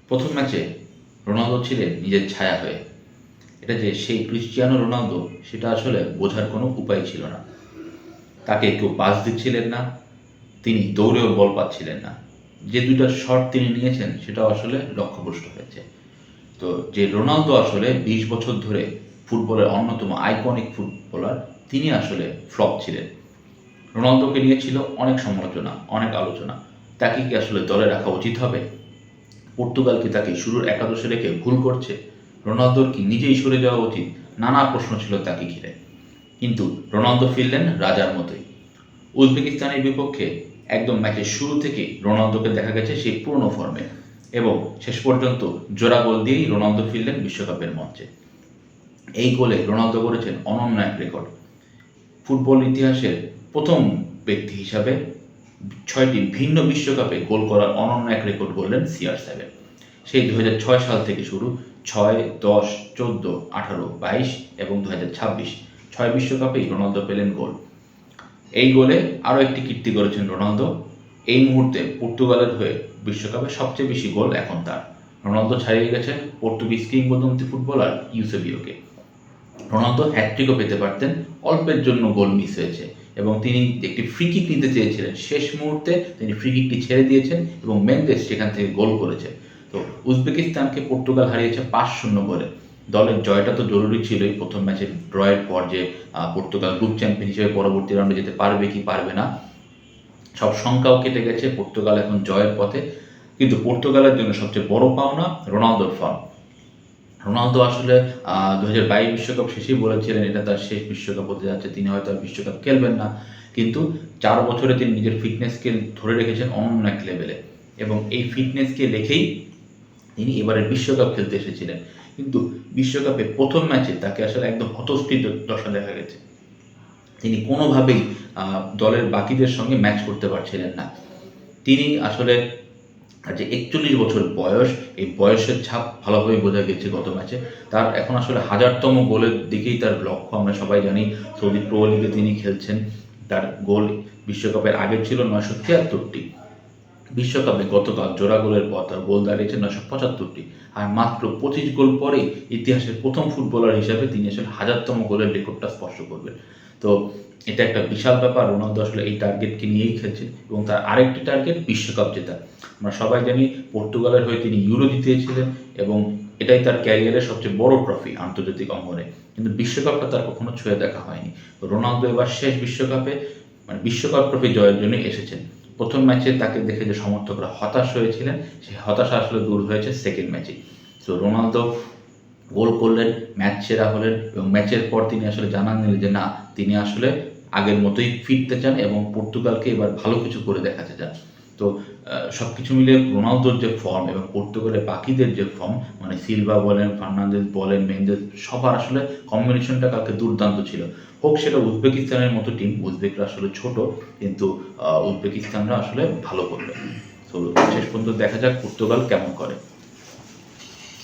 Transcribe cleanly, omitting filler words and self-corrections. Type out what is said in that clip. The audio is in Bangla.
প্রথম ম্যাচে রোনালদো ছিলেন নিজের ছায়া হয়ে। এটা যে সেই ক্রিস্টিয়ানো রোনালদো সেটা আসলে বোঝার কোনো উপায় ছিল না। তাকে কেউ পাস দিচ্ছিলেন না, তিনি দৌড়েও বল পাচ্ছিলেন না। যে দুইটা শট তিনি নিয়েছেন সেটাও আসলে লক্ষ্যভ্রষ্ট হয়েছে। তো যে রোনালদো আসলে ২০ বছর ধরে ফুটবলের অন্যতম আইকনিক ফুটবলার, তিনি আসলে ফ্লপ ছিলেন। রোনালদোকে নিয়ে ছিল অনেক সমালোচনা, অনেক আলোচনা। তাকে কি আসলে দলে রাখা উচিত হবে? পর্তুগাল কি তাকে শুরুর একাদশে রেখে ভুল করছে? রোনালদোর কি নিজেই সরে যাওয়া উচিত? নানা প্রশ্ন ছিল তাকে ঘিরে। কিন্তু রোনালদো ফিরলেন রাজার মতোই। উজবেকিস্তানের বিপক্ষে একদম ম্যাচের শুরু থেকেই রোনালদোকে দেখা গেছে সেই পুরনো ফর্মে, এবং শেষ পর্যন্ত জোড়া গোল দিয়েই রোনালদো ফিরলেন বিশ্বকাপের মঞ্চে। এই গোলে রোনালদো করেছেন অনন্য এক রেকর্ড। ফুটবল ইতিহাসের প্রথম ব্যক্তি হিসাবে ৬টি ভিন্ন বিশ্বকাপে গোল করার অনন্য এক রেকর্ড গড়লেন CR7। সেই ২০০৬ সাল থেকে শুরু, ৬, ১০, ১৪, ১৮, ২২ এবং ২০২৬ ৬ বিশ্বকাপেই রোনালদো পেলেন গোল। এই গোলে আরও একটি কীর্তি করেছেন রোনালদো। এই মুহূর্তে পর্তুগালের হয়ে বিশ্বকাপে সবচেয়ে বেশি গোল এখন তার। রোনালদো ছাড়িয়ে গেছেন পর্তুগিজ কিংবদন্তি ফুটবলার ইউসেবিওকে। রোনালদো হ্যাটট্রিকও পেতে পারতেন, অল্পের জন্য গোল মিস হয়েছে, এবং তিনি একটি ফ্রি কিক নিতে চেয়েছিলেন, শেষ মুহূর্তে তিনি ফ্রি কিকটি ছেড়ে দিয়েছেন এবং মেন্দেস সেখান থেকে গোল করেছে। তো উজবেকিস্তানকে পর্তুগাল হারিয়েছে ৫-০ গোলে। দলের জয়টা তো জরুরি ছিলই। প্রথম ম্যাচে ড্রয়ের পর যে পর্তুগাল গ্রুপ চ্যাম্পিয়ন হিসেবে পরবর্তী রাউন্ডে যেতে পারবে কি পারবে না, সব শঙ্কাও কেটে গেছে। পর্তুগাল এখন জয়ের পথে। কিন্তু পর্তুগালের জন্য সবচেয়ে বড় পাওনা রোনালদোর ফর্ম। রোনালদো আসলে ২০২২ বিশ্বকাপ শেষেই বলেছিলেন এটা তার শেষ বিশ্বকাপ হতে যাচ্ছে, তিনি হয়তো আর বিশ্বকাপ খেলবেন না। কিন্তু ৪ বছরে তিনি নিজের ফিটনেসকে ধরে রেখেছেন অনন্য এক লেভেলে, এবং এই ফিটনেসকে রেখেই তিনি এবারের বিশ্বকাপ খেলতে এসেছিলেন। কিন্তু বিশ্বকাপে প্রথম ম্যাচে তাকে আসলে একদম হতস্থিত দশা দেখা গেছে। তিনি কোনোভাবেই দলের বাকিদের সঙ্গে ম্যাচ করতে পারছিলেন না। তিনি আসলে যে ৪১ বছর বয়স, এই বয়সের ছাপ ভালোভাবেই বোঝা গেছে গত ম্যাচে। তার এখন আসলে ১০০০তম গোলের দিকেই তার লক্ষ্য। আমরা সবাই জানি সৌদি প্রো লিগে তিনি খেলছেন। তার গোল বিশ্বকাপের আগে ছিল ৯৭৩টি। বিশ্বকাপে গতকাল জোড়া গোলের পর তার গোল দাঁড়িয়েছে ৯৭৫টি। আর মাত্র ২৫ গোল পরে ইতিহাসের প্রথম ফুটবলার হিসাবে তিনি আসলে ১০০০তম গোলের রেকর্ডটা স্পর্শ করবেন। তো এটা একটা বিশাল ব্যাপার। রোনালদো আসলে এই টার্গেটকে নিয়েই খেলছেন, এবং তার আরেকটি টার্গেট বিশ্বকাপ জেতা। আমরা সবাই জানি পর্তুগালের হয়ে তিনি ইউরো জিতিয়েছিলেন, এবং এটাই তার ক্যারিয়ারের সবচেয়ে বড় ট্রফি আন্তর্জাতিক অঙ্গনে। কিন্তু বিশ্বকাপটা তার কখনো ছুঁয়ে দেখা হয়নি। তো রোনালদো এবার শেষ বিশ্বকাপে বিশ্বকাপ ট্রফি জয়ের জন্য এসেছেন। প্রথম ম্যাচে তাকে দেখে যে সমর্থকরা হতাশ হয়েছিলেন, সেই হতাশা আসলে দূর হয়েছে সেকেন্ড ম্যাচে। তো রোনালদো গোল করলেন, ম্যাচ সেরা হলেন, এবং ম্যাচের পর তিনি আসলে জানান দিলেন যে না, তিনি আসলে আগের মতোই ফিরতে চান এবং পর্তুগালকে এবার ভালো কিছু করে দেখাতে চান। তো সব কিছু মিলে রোনালদোর যে ফর্ম এবং পর্তুগালের বাকিদের যে ফর্ম, মানে সিলভা বলেন, ফার্নান্দেজ বলেন, মেন্দেস, সবার আসলে কম্বিনেশনটা কালকে দুর্দান্ত ছিল। হোক সেটা উজবেকিস্তানের মতো টিম, উজবেকরা আসলে ছোট, কিন্তু উজবেকিস্তানরা আসলে ভালো করবে। তো শেষ পর্যন্ত দেখা যাক পর্তুগাল কেমন করে।